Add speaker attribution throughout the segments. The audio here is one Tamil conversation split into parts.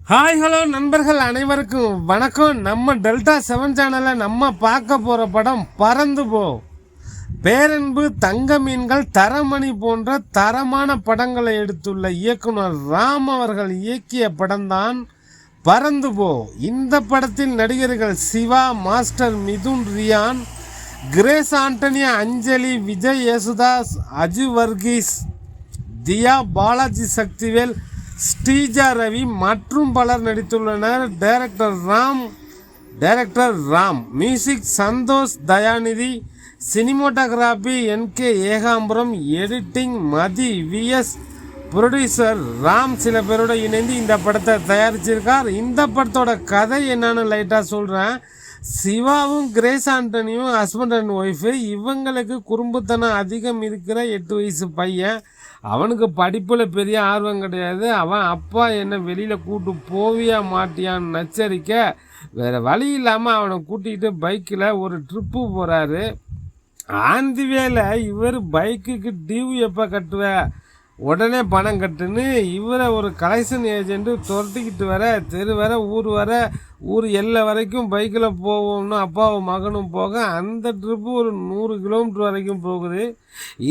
Speaker 1: ஹாய் ஹலோ நண்பர்கள் அனைவருக்கும் வணக்கம். நம்ம டெல்டா 7 சேனலில் நம்ம பார்க்க போகிற படம் பறந்து போ. பேரன்பு, தங்க மீன்கள், தரமணி போன்ற தரமான படங்களை எடுத்துள்ள இயக்குனர் ராம் அவர்கள் இயக்கிய படம்தான் பறந்து போ. இந்த படத்தில் நடிகர்கள் சிவா, மாஸ்டர் மிதுன், ரியான், கிரேஸ் ஆண்டனி, அஞ்சலி, விஜய் யேசுதாஸ், அஜு வர்கீஸ், தியா, பாலாஜி சக்திவேல், ஸ்ரீஜா ரவி மற்றும் பலர் நடித்துள்ளனர். Director Ram, music Santhosh Dhayanidhi, cinematography NK Ekambaram, editing Mathi VS, producer Ram சில பேரோட இணைந்து இந்த படத்தை தயாரிச்சிருக்கார். இந்த படத்தோட கதை என்னன்னு லைட்டாக சொல்கிறேன். சிவாவும் கிரேஸ் ஆண்டனியும் ஹஸ்பண்ட் அண்ட் ஒய்ஃபு. இவங்களுக்கு குறும்புத்தனம் அதிகம் இருக்கிற 8 வயசு பையன். அவனுக்கு படிப்பில் பெரிய ஆர்வம் கிடையாது. அவன் அப்பா என்ன வெளியில் கூட்டு போவியா மாட்டியான்னு நச்சரிக்க வேறு வழி இல்லாமல் அவனை கூட்டிகிட்டு பைக்கில் ஒரு ட்ரிப்பு போகிறாரு. ஆந்தி வேலை இவர் பைக்குக்கு டியூ எப்போ கட்டுவ, உடனே பணம் கட்டுன்னு இவரை ஒரு கலெக்ஷன் ஏஜென்ட்டு துரத்திக்கிட்டு வர, தெரு வர, ஊர் எல்லை வரைக்கும் பைக்கில் போவோம்னு அப்பாவும் மகனும் போக அந்த ட்ரிப்பு ஒரு 100 கிலோமீட்டர் வரைக்கும் போகுது.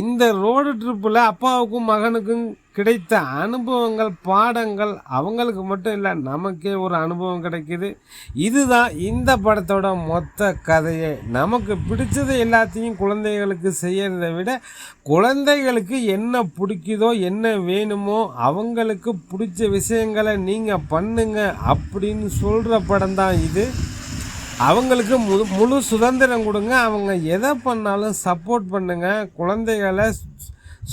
Speaker 1: இந்த ரோடு ட்ரிப்பில் அப்பாவுக்கும் மகனுக்கும் கிடைத்த அனுபவங்கள், பாடங்கள் அவங்களுக்கு மட்டும் இல்லை, நமக்கே ஒரு அனுபவம் கிடைக்கிது. இதுதான் இந்த படத்தோட மொத்த கதையே. நமக்கு பிடிச்சது எல்லாத்தையும் குழந்தைகளுக்கு செய்யறதை விட குழந்தைகளுக்கு என்ன பிடிக்குதோ, என்ன வேணுமோ, அவங்களுக்கு பிடிச்ச விஷயங்களை நீங்கள் பண்ணுங்க அப்படின்னு சொல்கிற படம் தான் இது. அவங்களுக்கு முழு சுதந்திரம் கொடுங்க, அவங்க எதை பண்ணாலும் சப்போர்ட் பண்ணுங்க. குழந்தைகளை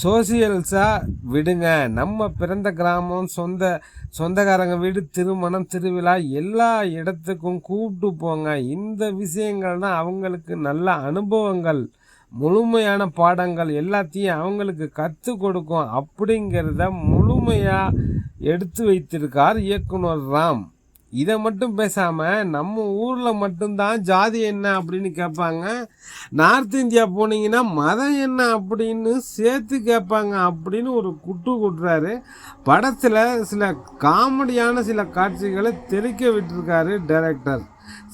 Speaker 1: சோசியல்ஸாக விடுங்க. நம்ம பிறந்த கிராமம், சொந்தக்காரங்க வீடு, திருமணம், திருவிழா எல்லா இடத்துக்கும் கூப்பிட்டு போங்க. இந்த விஷயங்கள் தான் அவங்களுக்கு நல்ல அனுபவங்கள், முழுமையான பாடங்கள் எல்லாத்தையும் அவங்களுக்கு கற்றுக் கொடுக்கும் அப்படிங்கிறத முழுமையாக எடுத்து வைத்திருக்கார் இயக்குனர் ராம். இதை மட்டும் பேசாமல் நம்ம ஊரில் மட்டும்தான் ஜாதி என்ன அப்படின்னு கேட்பாங்க, நார்த் இந்தியா போனீங்கன்னா மதம் என்ன அப்படின்னு சேர்த்து கேட்பாங்க அப்படின்னு ஒரு குட்டுறாரு. படத்தில் சில காமெடியான சில காட்சிகளை தெறிக்க விட்டுருக்காரு டைரக்டர்.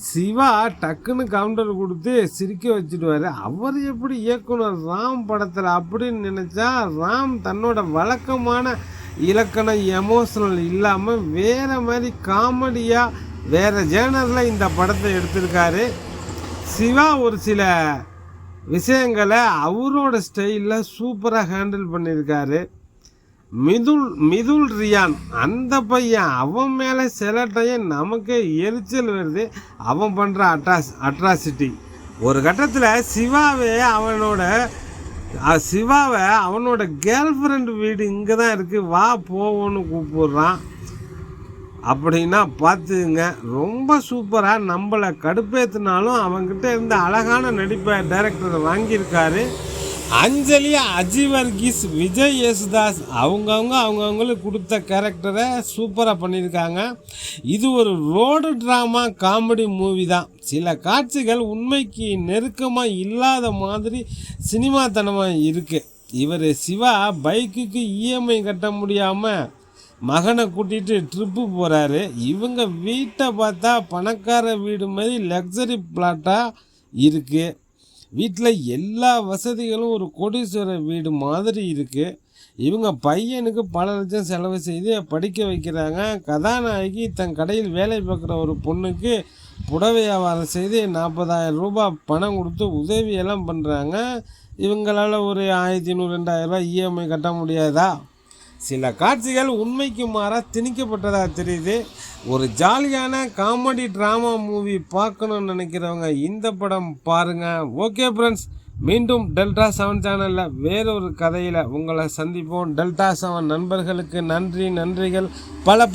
Speaker 1: சிவா டக்குன்னு கவுண்டர் கொடுத்து சிரிக்க வச்சுடுவார். அவர் எப்படி இயக்குனர் ராம் படத்தில் அப்படின்னு நினச்சா, ராம் தன்னோட வழக்கமான இலக்கணம் எமோஷனல் இல்லாமல் வேறு மாதிரி காமெடியாக வேறு ஜேனரில் இந்த படத்தை எடுத்திருக்காரு. சிவா ஒரு சில விஷயங்களை அவரோட ஸ்டைலில் சூப்பராக ஹேண்டில் பண்ணியிருக்காரு. மிதுல் ரியான் அந்த பையன், அவன் மேலே சில டைம் நமக்கே எரிச்சல் வருது. அவன் பண்ணுற அட்ராசிட்டி. ஒரு கட்டத்தில் சிவாவை அவனோட கேர்ள் ஃப்ரெண்டு வீடு இங்கே தான் இருக்குது, வா போவோன்னு கூப்பிடுறான். அப்படின்னா பார்த்துங்க, ரொம்ப சூப்பராக நம்மளை கடுப்பேற்றினாலும் அவங்ககிட்ட இருந்த அழகான நடிப்பை டைரக்டர் வாங்கியிருக்காரு. அஞ்சலி, அஜு வர்கீஸ், விஜய் யேசுதாஸ் அவங்கவுங்களுக்கு கொடுத்த கேரக்டரை சூப்பராக பண்ணியிருக்காங்க. இது ஒரு ரோடு ட்ராமா காமெடி மூவி தான். சில காட்சிகள் உண்மைக்கு நெருக்கமாக இல்லாத மாதிரி சினிமாத்தனமாக இருக்குது. இவர் சிவா பைக்குக்கு EMI கட்ட முடியாமல் மகனை கூட்டிகிட்டு ட்ரிப்பு போகிறாரு. இவங்க வீட்டை பார்த்தா பணக்கார வீடு மாதிரி லக்ஸரி பிளாட்டாக இருக்குது. வீட்டில் எல்லா வசதிகளும் ஒரு கோடீஸ்வரர் வீடு மாதிரி இருக்குது. இவங்க பையனுக்கு பல லட்சம் செலவு செய்து படிக்க வைக்கிறாங்க. கதாநாயகி தன் கடையில் வேலை பார்க்குற ஒரு பொண்ணுக்கு புடவை வியாபாரம் செய்து 40,000 ரூபாய் பணம் கொடுத்து உதவியெல்லாம் பண்ணுறாங்க. இவங்களால் ஒரு 1500-2000 ரூபாய் EMI கட்ட முடியாதா? சில காட்சிகள் உண்மைக்கு மாறாக திணிக்கப்பட்டதாக தெரியுது. ஒரு ஜாலியான காமெடி ட்ராமா மூவி பார்க்கணுன்னு நினைக்கிறவங்க இந்த படம் பாருங்கள். ஓகே ஃப்ரெண்ட்ஸ், மீண்டும் டெல்டா 7 சேனலில் வேறொரு கதையில் உங்களை சந்திப்போம். டெல்டா 7 நண்பர்களுக்கு நன்றிகள் பல.